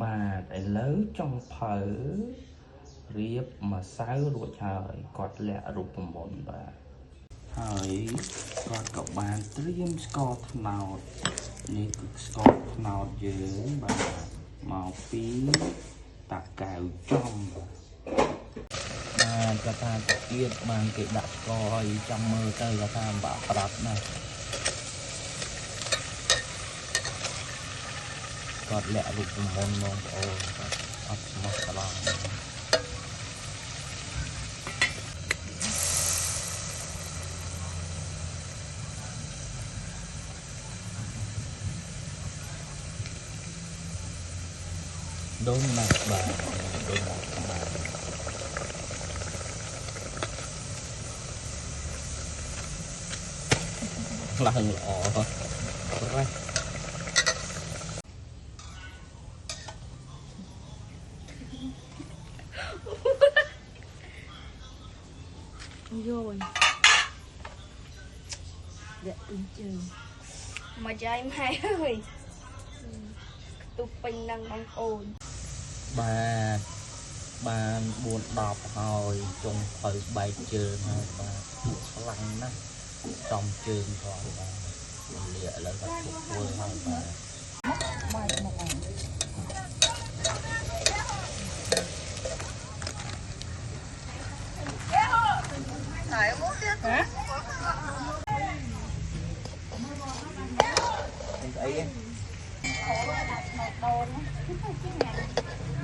បាទឥឡូវចុងភៅរៀបម្សៅរួចហើយគាត់លាក់រូបមន្តបាទហើយគាត់ក៏បានត្រៀមស្ករត្នោតនេះគឺស្ករត្នោតយើងបាទមកពីតាកែវចំបាទគាត់ថាទៀតបានគេដាក់ស្ករហើយចាំមើលទៅគាត់ថាបាក់ប្រាប់ណាស់គាត់លាក់រូបមន្តបងប្អូនគាត់អត់ស្មោះត្រង់ដូនណាស់បាទដូនណាស់បាទឡើងល្អប្រេះrồi để ứng trường mà cho em hay rồi tụi mình đang bằng ồn bà buồn đọc hồi trong thời bài trường và lăng đó trong trường thôi và lịa lại gặp cuộc vui thôi và bài một ảnh hả?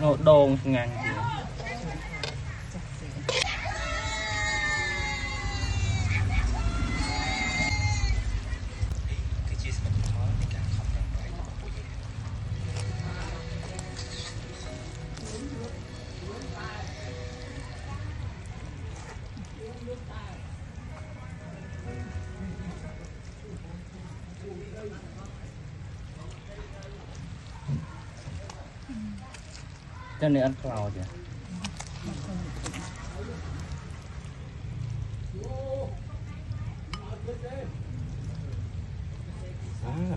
Nốt đồn ngàn cho nên ăn cloud vậy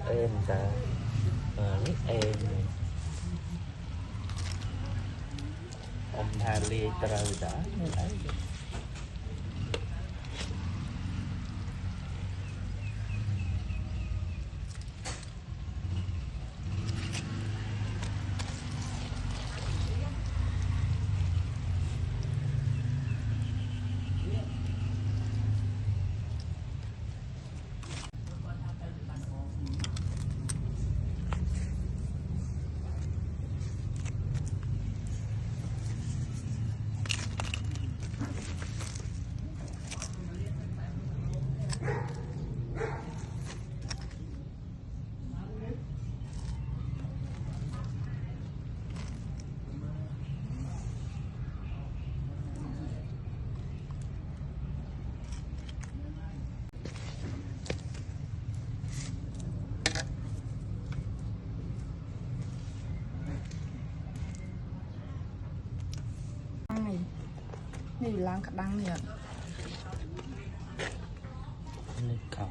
em ta rất em ông Hà Lê trời đã thấy này làm cả đăng này lên cầu